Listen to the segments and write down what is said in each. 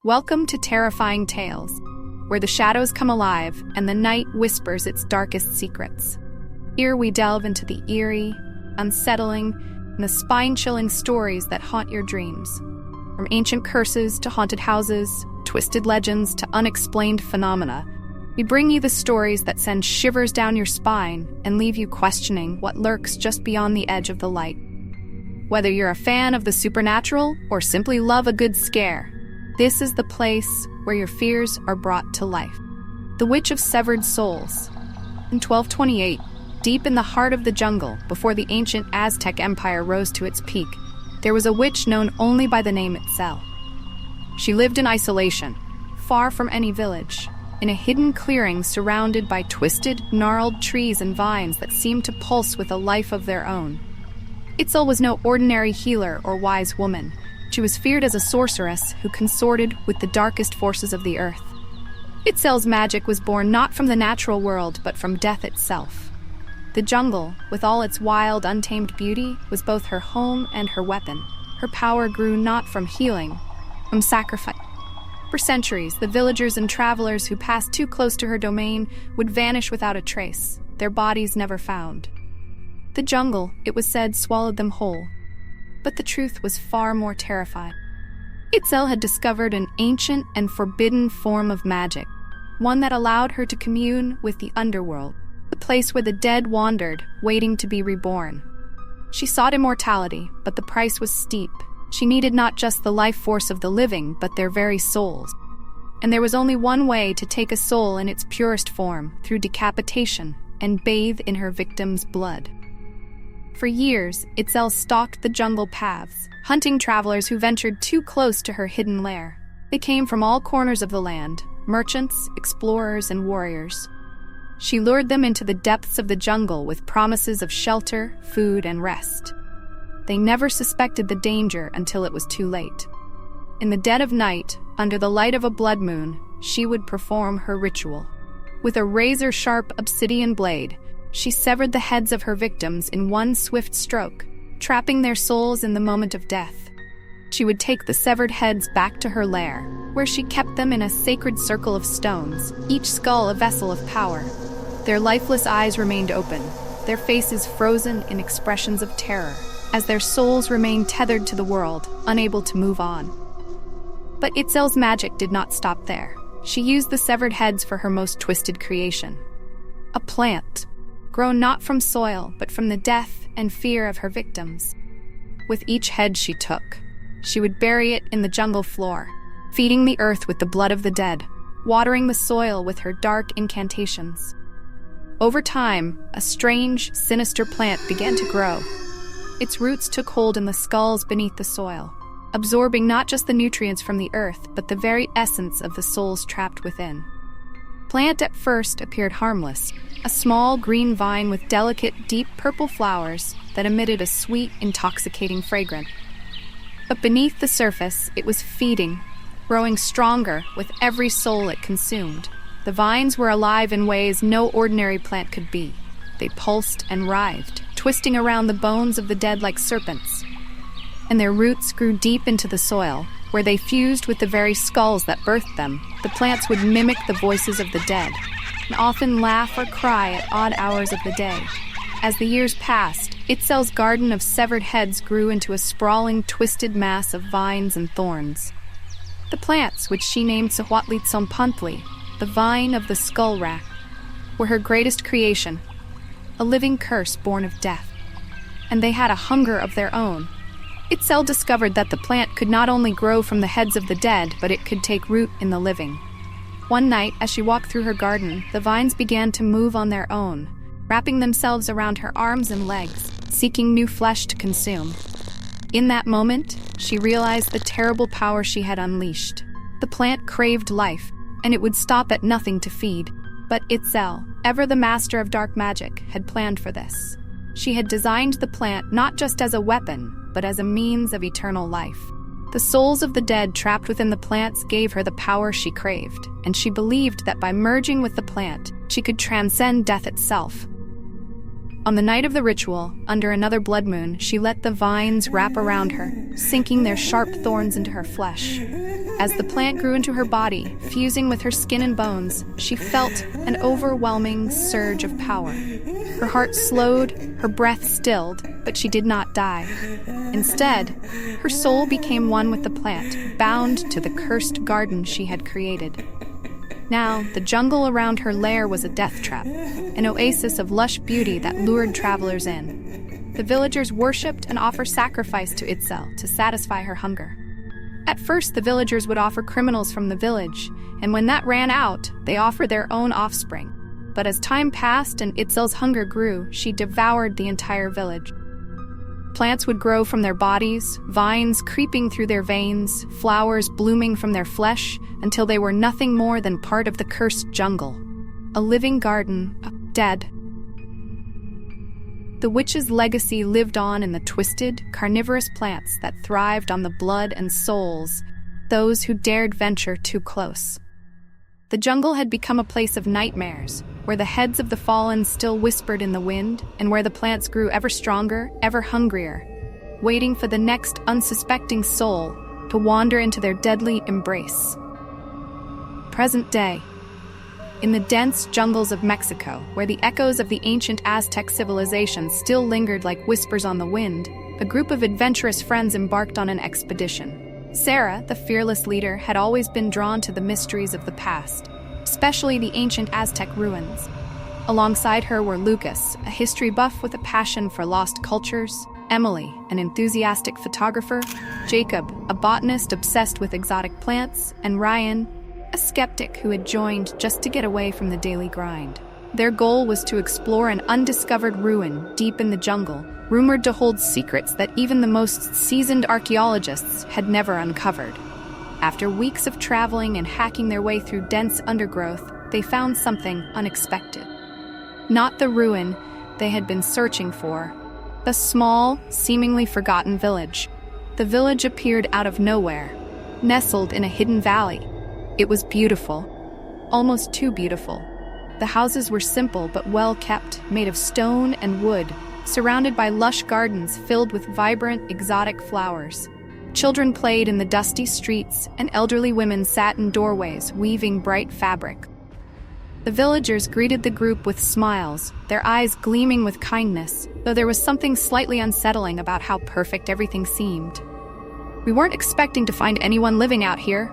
Welcome to Terrifying Tales, where the shadows come alive and the night whispers its darkest secrets. Here we delve into the eerie, unsettling, and the spine-chilling stories that haunt your dreams. From ancient curses to haunted houses, twisted legends to unexplained phenomena, we bring you the stories that send shivers down your spine and leave you questioning what lurks just beyond the edge of the light. Whether you're a fan of the supernatural or simply love a good scare, this is the place where your fears are brought to life. The Witch of Severed Souls. In 1228, deep in the heart of the jungle, before the ancient Aztec Empire rose to its peak, there was a witch known only by the name Itzel. She lived in isolation, far from any village, in a hidden clearing surrounded by twisted, gnarled trees and vines that seemed to pulse with a life of their own. Itzel was no ordinary healer or wise woman. She was feared as a sorceress who consorted with the darkest forces of the earth. Itzel's magic was born not from the natural world, but from death itself. The jungle, with all its wild, untamed beauty, was both her home and her weapon. Her power grew not from healing, from sacrifice. For centuries, the villagers and travelers who passed too close to her domain would vanish without a trace, their bodies never found. The jungle, it was said, swallowed them whole. But the truth was far more terrifying. Itzel had discovered an ancient and forbidden form of magic, one that allowed her to commune with the underworld, the place where the dead wandered, waiting to be reborn. She sought immortality, but the price was steep. She needed not just the life force of the living, but their very souls. And there was only one way to take a soul in its purest form, through decapitation, and bathe in her victim's blood. For years, Itzel stalked the jungle paths, hunting travelers who ventured too close to her hidden lair. They came from all corners of the land, merchants, explorers, and warriors. She lured them into the depths of the jungle with promises of shelter, food, and rest. They never suspected the danger until it was too late. In the dead of night, under the light of a blood moon, she would perform her ritual. With a razor-sharp obsidian blade, she severed the heads of her victims in one swift stroke, trapping their souls in the moment of death. She would take the severed heads back to her lair, where she kept them in a sacred circle of stones, each skull a vessel of power. Their lifeless eyes remained open, their faces frozen in expressions of terror, as their souls remained tethered to the world, unable to move on. But Itzel's magic did not stop there. She used the severed heads for her most twisted creation. A plant, grown not from soil, but from the death and fear of her victims. With each head she took, she would bury it in the jungle floor, feeding the earth with the blood of the dead, watering the soil with her dark incantations. Over time, a strange, sinister plant began to grow. Its roots took hold in the skulls beneath the soil, absorbing not just the nutrients from the earth, but the very essence of the souls trapped within. Plant at first appeared harmless, a small green vine with delicate, deep purple flowers that emitted a sweet, intoxicating fragrance. But beneath the surface, it was feeding, growing stronger with every soul it consumed. The vines were alive in ways no ordinary plant could be. They pulsed and writhed, twisting around the bones of the dead like serpents. And their roots grew deep into the soil, where they fused with the very skulls that birthed them. The plants would mimic the voices of the dead, and often laugh or cry at odd hours of the day. As the years passed, Itzel's garden of severed heads grew into a sprawling, twisted mass of vines and thorns. The plants, which she named Tzohuatlitzonpantli, the vine of the skull rack, were her greatest creation, a living curse born of death. And they had a hunger of their own. Itzel discovered that the plant could not only grow from the heads of the dead, but it could take root in the living. One night, as she walked through her garden, the vines began to move on their own, wrapping themselves around her arms and legs, seeking new flesh to consume. In that moment, she realized the terrible power she had unleashed. The plant craved life, and it would stop at nothing to feed. But Itzel, ever the master of dark magic, had planned for this. She had designed the plant not just as a weapon, but as a means of eternal life. The souls of the dead trapped within the plants gave her the power she craved, and she believed that by merging with the plant, she could transcend death itself. On the night of the ritual, under another blood moon, she let the vines wrap around her, sinking their sharp thorns into her flesh. As the plant grew into her body, fusing with her skin and bones, she felt an overwhelming surge of power. Her heart slowed, her breath stilled, but she did not die. Instead, her soul became one with the plant, bound to the cursed garden she had created. Now, the jungle around her lair was a death trap, an oasis of lush beauty that lured travelers in. The villagers worshipped and offered sacrifice to Itzel to satisfy her hunger. At first, the villagers would offer criminals from the village, and when that ran out, they offered their own offspring. But as time passed and Itzel's hunger grew, she devoured the entire village. Plants would grow from their bodies, vines creeping through their veins, flowers blooming from their flesh, until they were nothing more than part of the cursed jungle, a living garden of dead. The witch's legacy lived on in the twisted, carnivorous plants that thrived on the blood and souls, those who dared venture too close. The jungle had become a place of nightmares, where the heads of the fallen still whispered in the wind, and where the plants grew ever stronger, ever hungrier, waiting for the next unsuspecting soul to wander into their deadly embrace. Present day. In the dense jungles of Mexico, where the echoes of the ancient Aztec civilization still lingered like whispers on the wind, a group of adventurous friends embarked on an expedition. Sarah, the fearless leader, had always been drawn to the mysteries of the past, especially the ancient Aztec ruins. Alongside her were Lucas, a history buff with a passion for lost cultures, Emily, an enthusiastic photographer, Jacob, a botanist obsessed with exotic plants, and Ryan, a skeptic who had joined just to get away from the daily grind. Their goal was to explore an undiscovered ruin deep in the jungle, rumored to hold secrets that even the most seasoned archaeologists had never uncovered. After weeks of traveling and hacking their way through dense undergrowth, they found something unexpected. Not the ruin they had been searching for. A small, seemingly forgotten village. The village appeared out of nowhere, nestled in a hidden valley. It was beautiful, almost too beautiful. The houses were simple but well kept, made of stone and wood, surrounded by lush gardens filled with vibrant, exotic flowers. Children played in the dusty streets, and elderly women sat in doorways, weaving bright fabric. The villagers greeted the group with smiles, their eyes gleaming with kindness, though there was something slightly unsettling about how perfect everything seemed. "We weren't expecting to find anyone living out here,"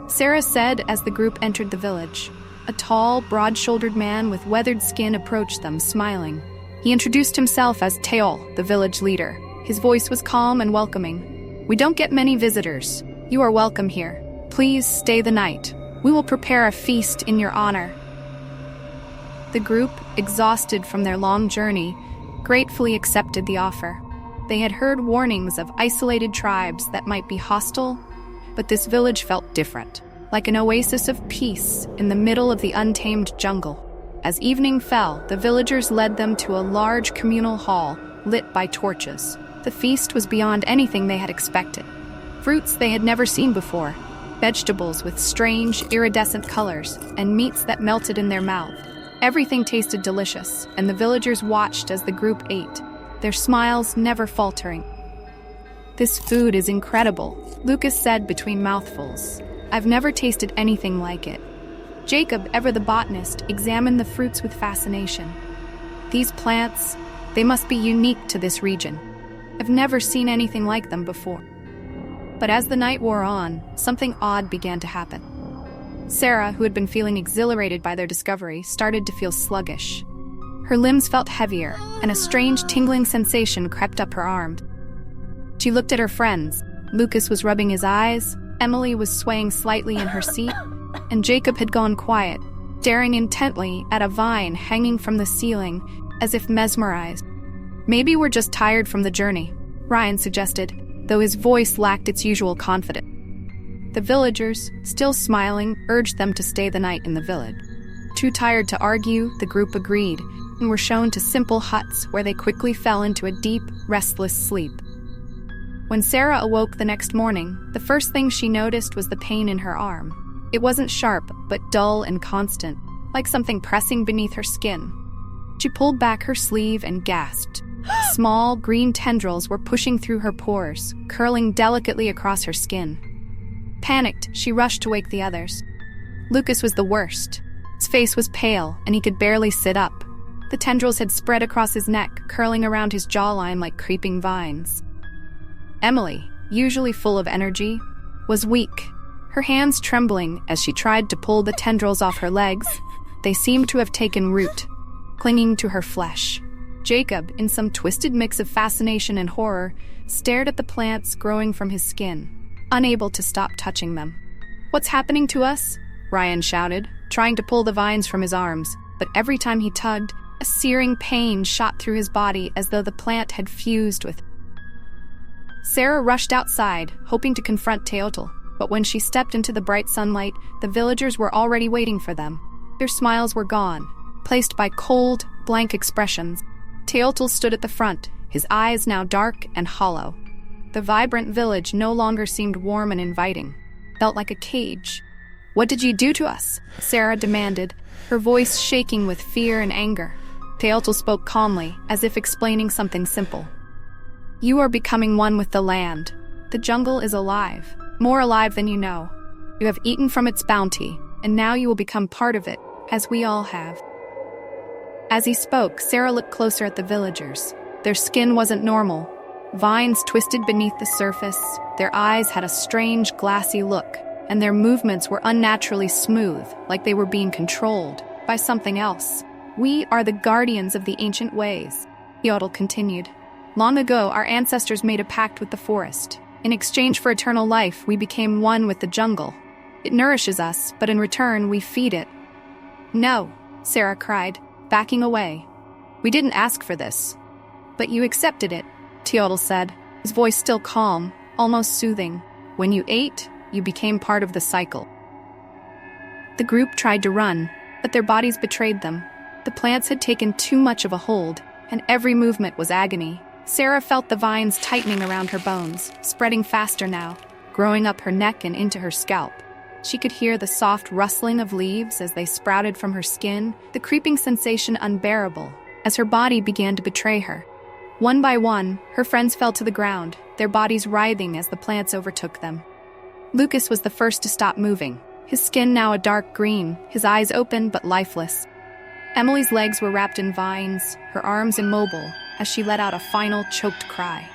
Sarah said as the group entered the village. A tall, broad-shouldered man with weathered skin approached them, smiling. He introduced himself as Teol, the village leader. His voice was calm and welcoming. "We don't get many visitors. You are welcome here. Please stay the night. We will prepare a feast in your honor." The group, exhausted from their long journey, gratefully accepted the offer. They had heard warnings of isolated tribes that might be hostile, but this village felt different, like an oasis of peace in the middle of the untamed jungle. As evening fell, the villagers led them to a large communal hall lit by torches. The feast was beyond anything they had expected. Fruits they had never seen before, vegetables with strange, iridescent colors, and meats that melted in their mouth. Everything tasted delicious, and the villagers watched as the group ate, their smiles never faltering. "This food is incredible," Lucas said between mouthfuls. "I've never tasted anything like it." Jacob, ever the botanist, examined the fruits with fascination. "These plants, they must be unique to this region. I've never seen anything like them before." But as the night wore on, something odd began to happen. Sarah, who had been feeling exhilarated by their discovery, started to feel sluggish. Her limbs felt heavier, and a strange tingling sensation crept up her arm. She looked at her friends. Lucas was rubbing his eyes, Emily was swaying slightly in her seat, and Jacob had gone quiet, staring intently at a vine hanging from the ceiling, as if mesmerized. "Maybe we're just tired from the journey," Ryan suggested, though his voice lacked its usual confidence. The villagers, still smiling, urged them to stay the night in the village. Too tired to argue, the group agreed, and were shown to simple huts where they quickly fell into a deep, restless sleep. When Sarah awoke the next morning, the first thing she noticed was the pain in her arm. It wasn't sharp, but dull and constant, like something pressing beneath her skin. She pulled back her sleeve and gasped. Small, green tendrils were pushing through her pores, curling delicately across her skin. Panicked, she rushed to wake the others. Lucas was the worst. His face was pale, and he could barely sit up. The tendrils had spread across his neck, curling around his jawline like creeping vines. Emily, usually full of energy, was weak, her hands trembling as she tried to pull the tendrils off her legs. They seemed to have taken root, clinging to her flesh. Jacob, in some twisted mix of fascination and horror, stared at the plants growing from his skin, unable to stop touching them. "What's happening to us?" Ryan shouted, trying to pull the vines from his arms, but every time he tugged, a searing pain shot through his body as though the plant had fused with. Sarah rushed outside, hoping to confront Teotl, but when she stepped into the bright sunlight, the villagers were already waiting for them. Their smiles were gone, placed by cold, blank expressions. Teotl stood at the front, his eyes now dark and hollow. The vibrant village no longer seemed warm and inviting, felt like a cage. "What did you do to us?" Sarah demanded, her voice shaking with fear and anger. Teotl spoke calmly, as if explaining something simple. "You are becoming one with the land. The jungle is alive, more alive than you know. You have eaten from its bounty, and now you will become part of it, as we all have." As he spoke, Sarah looked closer at the villagers. Their skin wasn't normal. Vines twisted beneath the surface, their eyes had a strange, glassy look, and their movements were unnaturally smooth, like they were being controlled by something else. "We are the guardians of the ancient ways," Teotl continued. "Long ago, our ancestors made a pact with the forest. In exchange for eternal life, we became one with the jungle. It nourishes us, but in return, we feed it." "No," Sarah cried, backing away. "We didn't ask for this." "But you accepted it," Teotl said, his voice still calm, almost soothing. "When you ate, you became part of the cycle." The group tried to run, but their bodies betrayed them. The plants had taken too much of a hold, and every movement was agony. Sarah felt the vines tightening around her bones, spreading faster now, growing up her neck and into her scalp. She could hear the soft rustling of leaves as they sprouted from her skin, the creeping sensation unbearable, as her body began to betray her. One by one, her friends fell to the ground, their bodies writhing as the plants overtook them. Lucas was the first to stop moving, his skin now a dark green, his eyes open but lifeless. Emily's legs were wrapped in vines, her arms immobile, as she let out a final choked cry.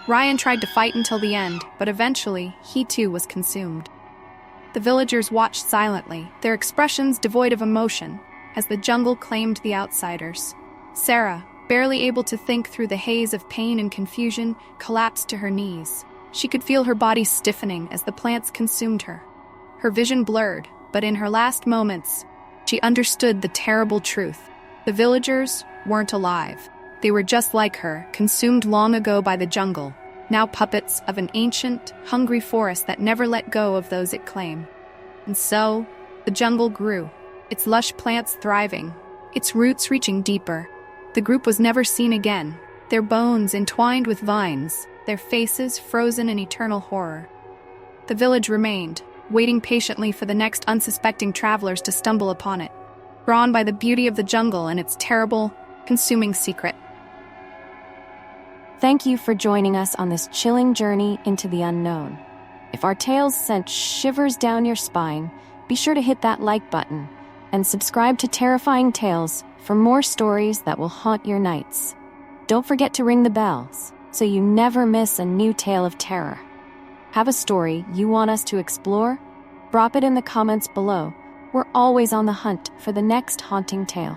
Ryan tried to fight until the end, but eventually, he too was consumed. The villagers watched silently, their expressions devoid of emotion, as the jungle claimed the outsiders. Sarah, barely able to think through the haze of pain and confusion, collapsed to her knees. She could feel her body stiffening as the plants consumed her. Her vision blurred, but in her last moments, she understood the terrible truth. The villagers weren't alive. They were just like her, consumed long ago by the jungle, now puppets of an ancient, hungry forest that never let go of those it claimed. And so, the jungle grew, its lush plants thriving, its roots reaching deeper. The group was never seen again, their bones entwined with vines, their faces frozen in eternal horror. The village remained, waiting patiently for the next unsuspecting travelers to stumble upon it, drawn by the beauty of the jungle and its terrible, consuming secret. Thank you for joining us on this chilling journey into the unknown. If our tales sent shivers down your spine, be sure to hit that like button and subscribe to Terrifying Tales for more stories that will haunt your nights. Don't forget to ring the bells so you never miss a new tale of terror. Have a story you want us to explore? Drop it in the comments below. We're always on the hunt for the next haunting tale.